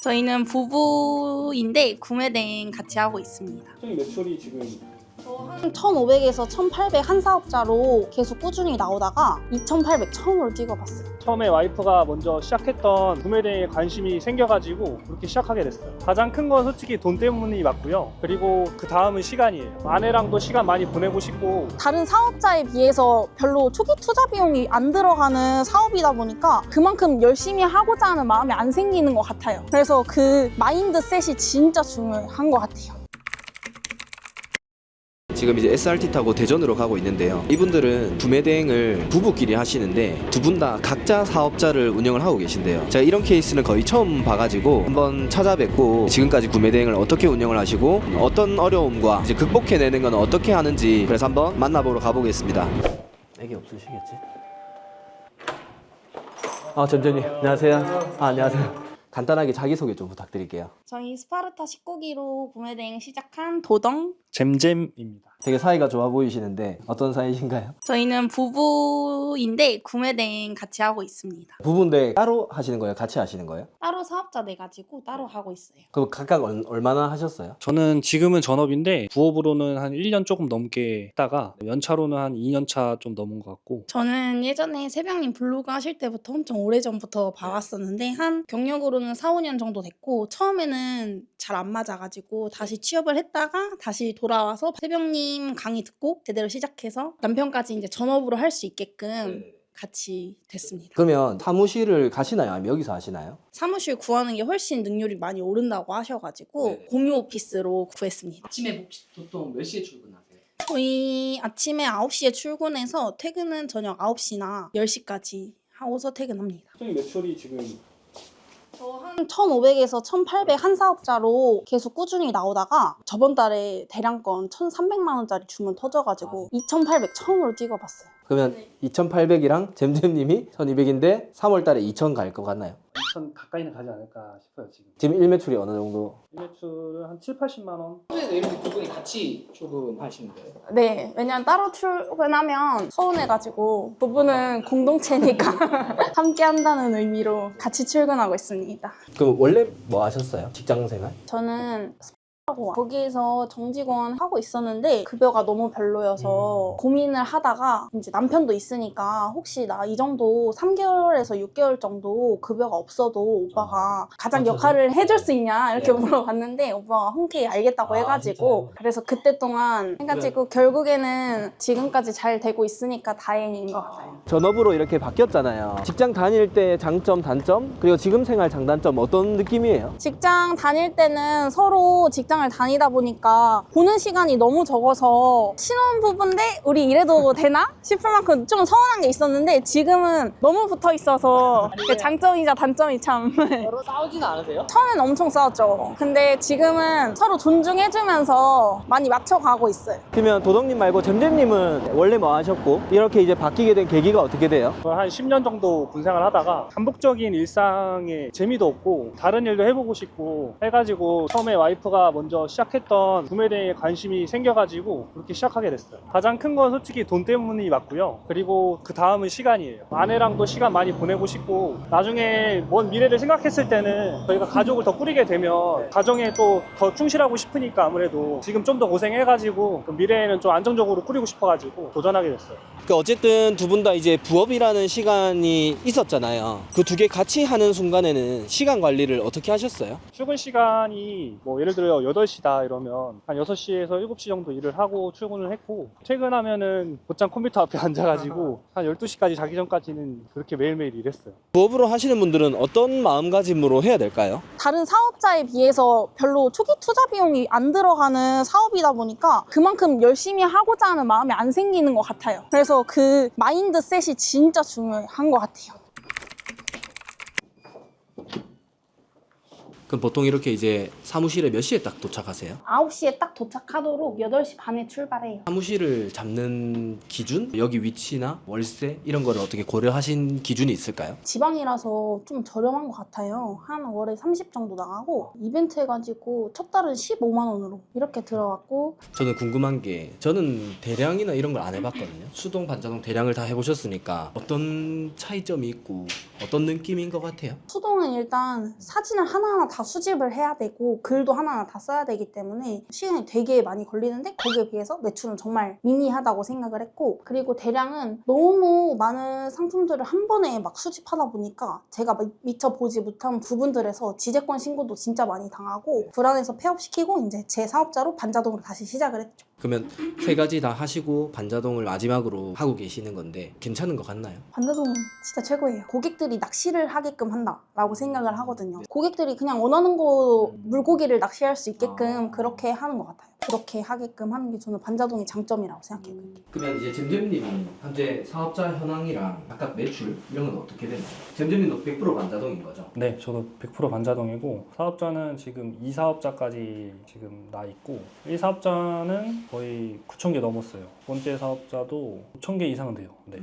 저희는 부부인데 구매 대행 같이 하고 있습니다. 저희 매출이 지금 한 1,500에서 1,800 한 사업자로 계속 꾸준히 나오다가 2,800 처음으로 찍어봤어요. 처음에 와이프가 먼저 시작했던 구매 대행에 관심이 생겨가지고 그렇게 시작하게 됐어요. 가장 큰 건 솔직히 돈 때문이 맞고요. 그리고 그 다음은 시간이에요. 아내랑도 시간 많이 보내고 싶고. 다른 사업자에 비해서 별로 초기 투자 비용이 안 들어가는 사업이다 보니까 그만큼 열심히 하고자 하는 마음이 안 생기는 것 같아요. 그래서 그 마인드셋이 진짜 중요한 것 같아요. 지금 이제 SRT 타고 대전으로 가고 있는데요. 이분들은 구매 대행을 부부끼리 하시는데 두 분 다 각자 사업자를 운영을 하고 계신데요. 제가 이런 케이스는 거의 처음 봐가지고 한번 찾아뵙고 지금까지 구매 대행을 어떻게 운영을 하시고 어떤 어려움과 이제 극복해내는 건 어떻게 하는지 그래서 한번 만나보러 가보겠습니다. 애기 없으시겠지? 점장님 안녕하세요. 안녕하세요. 간단하게 자기소개 좀 부탁드릴게요. 저희 스파르타 19기로 구매 대행 시작한 도덕. 잼잼입니다. 되게 사이가 좋아 보이시는데 어떤 사이신가요? 저희는 부부인데 구매 대행 같이 하고 있습니다. 부부인데 따로 하시는 거예요? 같이 하시는 거예요? 따로 사업자 내가지고 따로 하고 있어요. 그럼 각각 얼마나 하셨어요? 저는 지금은 전업인데 부업으로는 한 1년 조금 넘게 했다가 연차로는 한 2년 차 좀 넘은 것 같고. 저는 예전에 새벽님 블로그 하실 때부터 엄청 오래전부터 봐왔었는데 한 경력으로는 4, 5년 정도 됐고 처음에는 잘 안 맞아가지고 다시 취업을 했다가 다시 돌아와서 새벽님 강의 듣고 제대로 시작해서 남편까지 이제 전업으로 할 수 있게끔 같이 됐습니다. 그러면 사무실을 가시나요? 아니면 여기서 하시나요? 사무실 구하는 게 훨씬 능률이 많이 오른다고 하셔가지고 네. 공유 오피스로 구했습니다. 아침에 보통 몇 시에 출근하세요? 저희 아침에 9시에 출근해서 퇴근은 저녁 9시나 10시까지 하고서 퇴근합니다. 저희 매출이 지금 저 한 1,500에서 1,800 한 사업자로 계속 꾸준히 나오다가 저번 달에 대량건 1,300만 원짜리 주문 터져가지고 2,800 처음으로 찍어봤어요. 그러면 2,800이랑 잼잼님이 1,200인데 3월 달에 2,000 갈 것 같나요? 2천 가까이는 가지 않을까 싶어요 지금. 지금 일매출이 어느 정도? 매출은 한 7, 80만 원. 평소에 이렇게 두 분이 같이 출근하시는 거예요? 네, 왜냐면 따로 출근하면 서운해가지고 부부는 공동체니까 함께 한다는 의미로 같이 출근하고 있습니다. 그럼 원래 뭐 하셨어요? 직장 생활? 저는 거기에서 정직원 하고 있었는데 급여가 너무 별로여서 고민을 하다가 이제 남편도 있으니까 혹시 나 이 정도 3개월에서 6개월 정도 급여가 없어도 오빠가 가장 역할을 해줄 수 있냐 이렇게 물어봤는데 오빠가 흔쾌히 알겠다고 해가지고 그래서 그때 동안 해가지고 결국에는 지금까지 잘 되고 있으니까 다행인 것 같아요. 전업으로 이렇게 바뀌었잖아요. 직장 다닐 때 장점, 단점, 그리고 지금 생활 장단점 어떤 느낌이에요? 직장 다닐 때는 서로 직장을 다니다 보니까 보는 시간이 너무 적어서 신혼부부인데 우리 이래도 되나 싶을 만큼 좀 서운한 게 있었는데 지금은 너무 붙어 있어서 그 장점이자 단점이 참 서로 싸우지는 않으세요? 처음엔 엄청 싸웠죠. 근데 지금은 서로 존중해주면서 많이 맞춰가고 있어요. 그러면 도덕님 말고 잼잼님은 원래 뭐 하셨고 이렇게 이제 바뀌게 된 계기가 어떻게 돼요? 한 10년 정도 군생활 하다가 반복적인 일상에 재미도 없고 다른 일도 해보고 싶고 해가지고 처음에 와이프가 먼저 시작했던 구매 대행에 관심이 생겨가지고 그렇게 시작하게 됐어요. 가장 큰 건 솔직히 돈 때문이 맞고요. 그리고 그 다음은 시간이에요. 아내랑도 시간 많이 보내고 싶고 나중에 먼 미래를 생각했을 때는 저희가 가족을 더 꾸리게 되면 가정에 또 더 충실하고 싶으니까 아무래도 지금 좀 더 고생해가지고 미래에는 좀 안정적으로 꾸리고 싶어가지고 도전하게 됐어요. 어쨌든 두 분 다 이제 부업이라는 시간이 있었잖아요. 그 두 개 같이 하는 순간에는 시간 관리를 어떻게 하셨어요? 출근 시간이 뭐 예를 들어 8시다 이러면 한 6시에서 7시 정도 일을 하고 출근을 했고 퇴근하면은 곧장 컴퓨터 앞에 앉아가지고 한 12시까지 자기 전까지는 그렇게 매일매일 일했어요. 부업으로 하시는 분들은 어떤 마음가짐으로 해야 될까요? 다른 사업자에 비해서 별로 초기 투자 비용이 안 들어가는 사업이다 보니까 그만큼 열심히 하고자 하는 마음이 안 생기는 것 같아요. 그래서 그 마인드셋이 진짜 중요한 것 같아요. 그럼 보통 이렇게 이제 사무실에 몇 시에 딱 도착하세요? 9시에 딱 도착하도록 8시 반에 출발해요. 사무실을 잡는 기준? 여기 위치나 월세 이런 거를 어떻게 고려하신 기준이 있을까요? 지방이라서 좀 저렴한 것 같아요. 한 월에 30 정도 나가고 이벤트 해가지고 첫 달은 15만 원으로 이렇게 들어갔고 저는 궁금한 게 저는 대량이나 이런 걸 안 해봤거든요. 수동, 반자동, 대량을 다 해보셨으니까 어떤 차이점이 있고 어떤 느낌인 것 같아요? 수동은 일단 사진을 하나하나 다 수집을 해야 되고 글도 하나하나 다 써야 되기 때문에 시간이 되게 많이 걸리는데 거기에 비해서 매출은 정말 미미하다고 생각을 했고, 그리고 대량은 너무 많은 상품들을 한 번에 막 수집하다 보니까 제가 미처 보지 못한 부분들에서 지재권 신고도 진짜 많이 당하고 불안해서 폐업시키고 이제 제 사업자로 반자동으로 다시 시작을 했죠. 그러면 세 가지 다 하시고 반자동을 마지막으로 하고 계시는 건데 괜찮은 것 같나요? 반자동은 진짜 최고예요. 고객들이 낚시를 하게끔 한다라고 생각을 하거든요. 고객들이 그냥 원하는 거 물고기를 낚시할 수 있게끔 그렇게 하는 것 같아요. 그렇게 하게끔 하는 게 저는 반자동의 장점이라고 생각해요. 그러면 이제 잼잼님은 현재 사업자 현황이랑 각각 매출 이런 건 어떻게 되나요? 잼잼님도 100% 반자동인 거죠? 네, 저도 100% 반자동이고 사업자는 지금 2사업자까지 지금 나 있고 1사업자는 거의 9,000개 넘었어요. 두 번째 사업자도 5,000개 이상은 돼요. 네.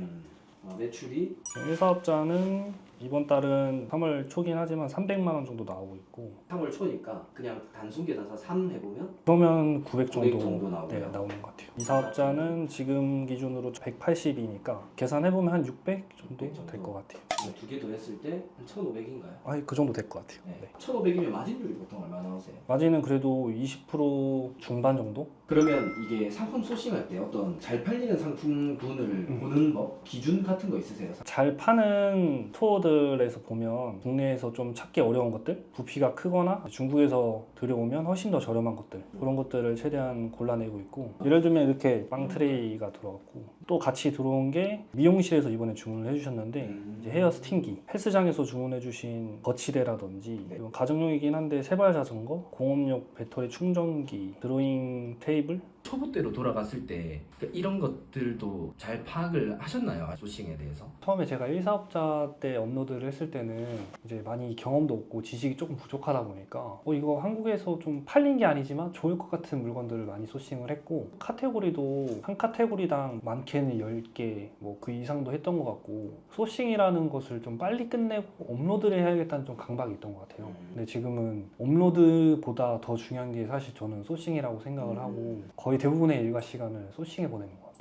매출이 1사업자는 이번 달은 3월 초긴 하지만 300만 원 정도 나오고 있고 3월 초니까 그냥 단순 계산서 3 해보면 그러면 900 정도, 900 정도 나오고요. 네, 나오는 것 같아요. 이 사업자는 지금 기준으로 180이니까 계산해보면 한 600 정도 될 것 같아요. 두 개 더 했을 때 한 1,500인가요? 아니, 그 정도 될 것 같아요. 네. 네. 1,500이면 마진율이 보통 얼마 나오세요? 마진은 그래도 20% 중반 정도? 그러면 이게 상품 소싱할 때 어떤 잘 팔리는 상품군을 보는 법, 기준 같은 거 있으세요? 잘 파는 스토어들에서 보면 국내에서 좀 찾기 어려운 것들, 부피가 크거나 중국에서 들여오면 훨씬 더 저렴한 것들, 그런 것들을 최대한 골라내고 있고, 예를 들면 이렇게 빵 트레이가 들어왔고 또 같이 들어온 게 미용실에서 이번에 주문을 해주셨는데 이제 헤어 스팅기, 헬스장에서 주문해주신 거치대라든지 이건 가정용이긴 한데 세발 자전거, 공업용 배터리 충전기, 드로잉 테이블, 초보대로 돌아갔을 때 이런 것들도 잘 파악을 하셨나요? 소싱에 대해서? 처음에 제가 1사업자 때 업로드를 했을 때는 이제 많이 경험도 없고 지식이 조금 부족하다 보니까 이거 한국에서 좀 팔린 게 아니지만 좋을 것 같은 물건들을 많이 소싱을 했고, 카테고리도 한 카테고리당 많게는 10개 뭐 그 이상도 했던 것 같고, 소싱이라는 것을 좀 빨리 끝내고 업로드를 해야겠다는 좀 강박이 있던 것 같아요. 근데 지금은 업로드보다 더 중요한 게 사실 저는 소싱이라고 생각을 하고 거의 대부분의 일과 시간을 소싱에 보내는 것 같아요.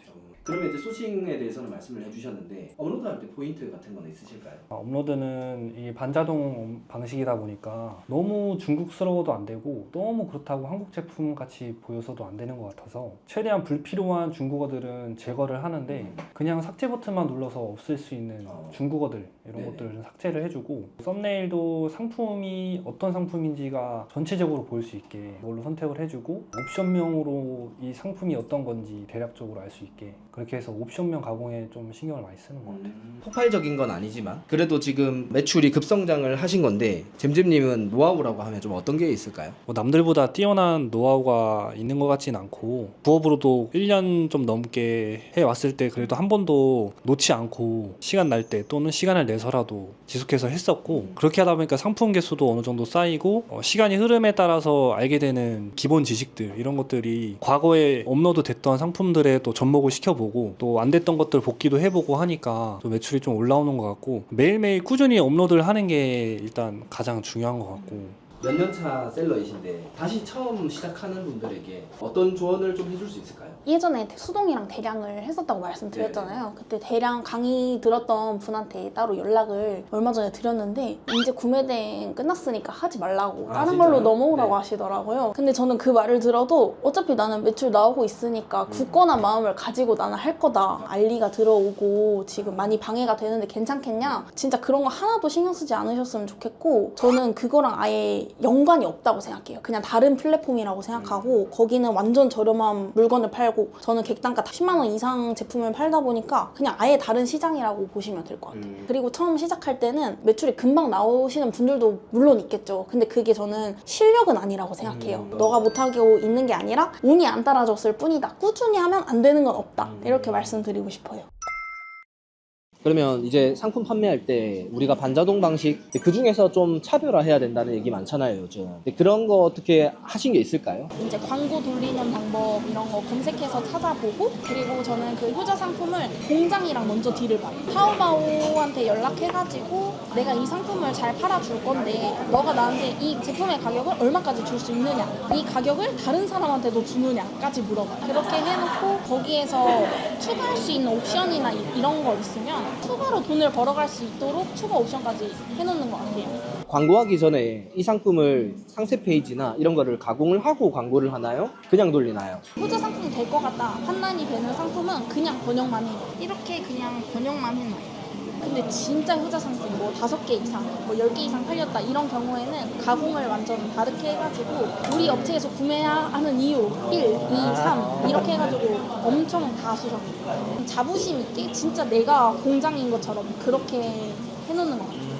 그러면 이제 소싱에 대해서는 말씀을 해주셨는데 업로드할 때 포인트 같은 건 있으실까요? 업로드는 이 반자동 방식이다 보니까 너무 중국스러워도 안 되고 너무 그렇다고 한국 제품 같이 보여서도 안 되는 것 같아서 최대한 불필요한 중국어들은 제거를 하는데 그냥 삭제 버튼만 눌러서 없앨 수 있는 중국어들 이런 네네. 것들을 삭제를 해주고, 썸네일도 상품이 어떤 상품인지가 전체적으로 보일 수 있게 그걸로 선택을 해주고, 옵션명으로 이 상품이 어떤 건지 대략적으로 알 수 있게 그렇게 해서 옵션명 가공에 좀 신경을 많이 쓰는 것 같아요. 폭발적인 건 아니지만 그래도 지금 매출이 급성장을 하신 건데 잼잼님은 노하우라고 하면 좀 어떤 게 있을까요? 뭐 남들보다 뛰어난 노하우가 있는 것 같진 않고, 부업으로도 1년 좀 넘게 해왔을 때 그래도 한 번도 놓지 않고 시간 날 때 또는 시간을 내서라도 지속해서 했었고, 그렇게 하다 보니까 상품 개수도 어느 정도 쌓이고 시간이 흐름에 따라서 알게 되는 기본 지식들, 이런 것들이 과거에 업로드 됐던 상품들에 또 접목을 시켜보고 또 안 됐던 것들 복귀도 해보고 하니까 또 매출이 좀 올라오는 것 같고, 매일매일 꾸준히 업로드를 하는 게 일단 가장 중요한 것 같고. 몇 년 차 셀러이신데 다시 처음 시작하는 분들에게 어떤 조언을 좀 해줄 수 있을까요? 예전에 수동이랑 대량을 했었다고 말씀드렸잖아요. 그때 대량 강의 들었던 분한테 따로 연락을 얼마 전에 드렸는데 이제 구매대행 끝났으니까 하지 말라고 다른 걸로 넘어오라고 하시더라고요. 근데 저는 그 말을 들어도 어차피 나는 매출 나오고 있으니까 굳건한 마음을 가지고 나는 할 거다. 알리가 들어오고 지금 많이 방해가 되는데 괜찮겠냐? 진짜 그런 거 하나도 신경 쓰지 않으셨으면 좋겠고, 저는 그거랑 아예 연관이 없다고 생각해요. 그냥 다른 플랫폼이라고 생각하고 거기는 완전 저렴한 물건을 팔고 저는 객단가 10만 원 이상 제품을 팔다 보니까 그냥 아예 다른 시장이라고 보시면 될 것 같아요. 그리고 처음 시작할 때는 매출이 금방 나오시는 분들도 물론 있겠죠. 근데 그게 저는 실력은 아니라고 생각해요. 너가 못하고 있는 게 아니라 운이 안 따라줬을 뿐이다. 꾸준히 하면 안 되는 건 없다. 이렇게 말씀드리고 싶어요. 그러면 이제 상품 판매할 때 우리가 반자동 방식 그 중에서 좀 차별화해야 된다는 얘기 많잖아요 요즘. 그런 거 어떻게 하신 게 있을까요? 이제 광고 돌리는 방법 이런 거 검색해서 찾아보고, 그리고 저는 그 효자 상품을 공장이랑 먼저 딜을 봐요. 타오바오한테 연락해가지고 내가 이 상품을 잘 팔아줄 건데 너가 나한테 이 제품의 가격을 얼마까지 줄 수 있느냐, 이 가격을 다른 사람한테도 주느냐까지 물어봐요. 그렇게 해놓고 거기에서 추가할 수 있는 옵션이나 이런 거 있으면 추가로 돈을 벌어갈 수 있도록 추가 옵션까지 해놓는 것 같아요. 광고하기 전에 이 상품을 상세 페이지나 이런 거를 가공을 하고 광고를 하나요? 그냥 돌리나요? 후자 상품 될 것 같다 판단이 되는 상품은 그냥 번역만 해요. 이렇게 그냥 번역만 해놔요. 근데 진짜 효자 상품 뭐 5개 이상, 뭐 10개 이상 팔렸다 이런 경우에는 가공을 완전 다르게 해가지고 우리 업체에서 구매하는 이유 1, 2, 3 이렇게 해가지고 엄청 다 수정해요. 자부심 있게 진짜 내가 공장인 것처럼 그렇게 해놓는 것 같아요.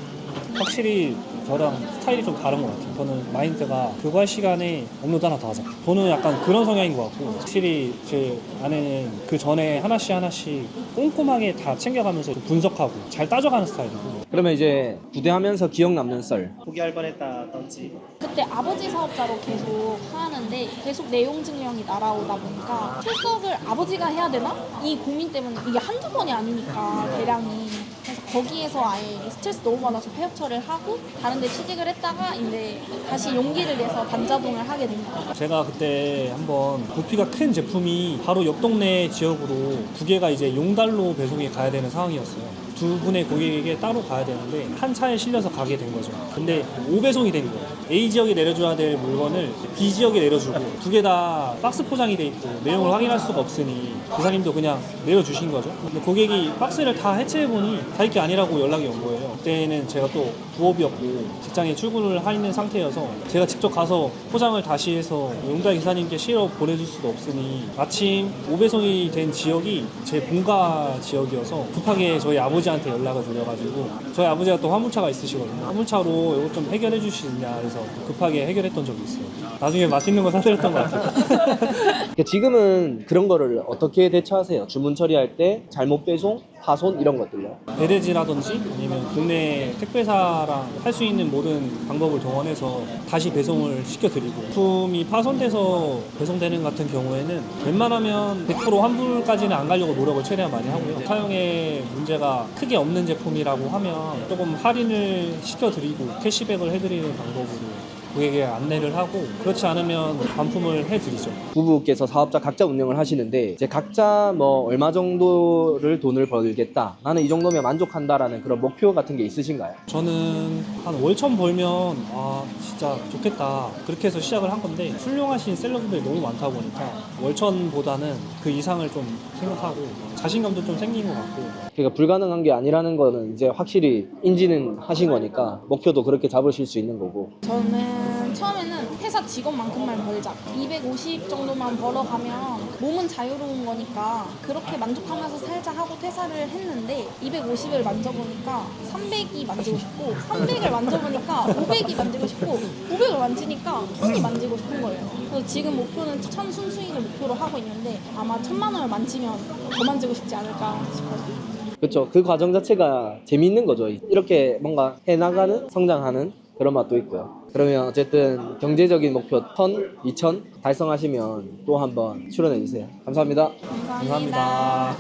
확실히 저랑 스타일이 좀 다른 것 같아요. 저는 마인드가 교과 시간에 업로드 하나 더 하자. 저는 약간 그런 성향인 것 같고 확실히 제 아내는 그 전에 하나씩 꼼꼼하게 다 챙겨가면서 분석하고 잘 따져가는 스타일이고 그러면 이제 부대하면서 기억 남는 썰. 포기할 뻔했다든지. 그때 아버지 사업자로 계속 하는데 계속 내용 증명이 날아오다 보니까 출석을 아버지가 해야 되나? 이 고민 때문에 이게 한두 번이 아니니까 대량이. 그래서 거기에서 아예 스트레스 너무 받아서 폐업처를 하고 다른 데 취직을 했다가 이제 다시 용기를 내서 반자동을 하게 된 거예요. 제가 그때 한번 부피가 큰 제품이 바로 옆 동네 지역으로 2개가 이제 용달로 배송이 가야 되는 상황이었어요. 2분의 고객에게 따로 가야 되는데 한 차에 실려서 가게 된 거죠. 근데 5배송이 된 거예요. A 지역에 내려줘야 될 물건을 B 지역에 내려주고 2개 다 박스 포장이 돼 있고 내용을 확인할 수가 없으니 기사님도 그냥 내려주신 거죠. 근데 고객이 박스를 다 해체해보니 자기 게 아니라고 연락이 온 거예요. 그때는 제가 또 부업이었고 직장에 출근을 하는 상태여서 제가 직접 가서 포장을 다시 해서 용달 기사님께 실어 보내줄 수도 없으니 마침 5배송이 된 지역이 제 본가 지역이어서 급하게 저희 아버지한테 연락을 드려가지고 저희 아버지가 또 화물차가 있으시거든요. 화물차로 이거 좀 해결해 주실 수 있냐 그래서 급하게 해결했던 적이 있어요. 나중에 맛있는 거 사드렸던 것 같아요. 그러니까 지금은 그런 거를 어떻게 대처하세요? 주문 처리할 때 잘못 배송, 파손 이런 것들요. 배대지라든지 아니면 국내 택배사랑 할 수 있는 모든 방법을 동원해서 다시 배송을 시켜드리고 제품이 파손돼서 배송되는 같은 경우에는 웬만하면 100% 환불까지는 안 가려고 노력을 최대한 많이 하고요. 사용에 문제가 크게 없는 제품이라고 하면 조금 할인을 시켜드리고 캐시백을 해드리는 방법으로 고객에게 안내를 하고 그렇지 않으면 반품을 해드리죠. 부부께서 사업자 각자 운영을 하시는데 이제 각자 뭐 얼마 정도를 돈을 벌겠다, 나는 이 정도면 만족한다라는 그런 목표 같은 게 있으신가요? 저는 한 월천 벌면 아 진짜 좋겠다 그렇게 해서 시작을 한 건데 훌륭하신 셀러분들이 너무 많다 보니까 월천보다는 그 이상을 좀 생각하고 자신감도 좀 생긴 것 같고 그러니까 불가능한 게 아니라는 거는 이제 확실히 인지는 하신 거니까 목표도 그렇게 잡으실 수 있는 거고. 저는 처음에는 회사 직원만큼만 벌자 250 정도만 벌어가면 몸은 자유로운 거니까 그렇게 만족하면서 살자 하고 퇴사를 했는데 250을 만져보니까 300이 만지고 싶고 300을 만져보니까 500이 만지고 싶고 500을 만지니까 1000이 만지고 싶은 거예요. 그래서 지금 목표는 1000 순수익을 목표로 하고 있는데 아마 1000만 원을 만지면 더 만지고 싶지 않을까 싶어요. 그렇죠. 그 과정 자체가 재미있는 거죠. 이렇게 뭔가 해나가는, 성장하는 그런 맛도 있고요. 그러면 어쨌든 경제적인 목표 1000, 2000 달성하시면 또 한번 출연해 주세요. 감사합니다. 감사합니다.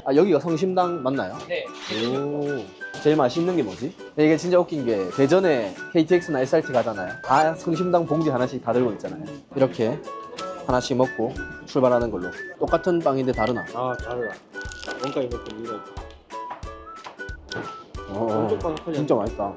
아, 여기가 성심당 맞나요? 네. 오, 제일 맛있는 게 뭐지? 이게 진짜 웃긴 게 대전에 KTX나 SRT 가잖아요. 다 성심당 봉지 하나씩 다 들고 있잖아요. 이렇게 하나씩 먹고 출발하는 걸로. 똑같은 빵인데 다르나? 아 다르다. 뭔가 이거 좀 이거. 진짜 맛있다.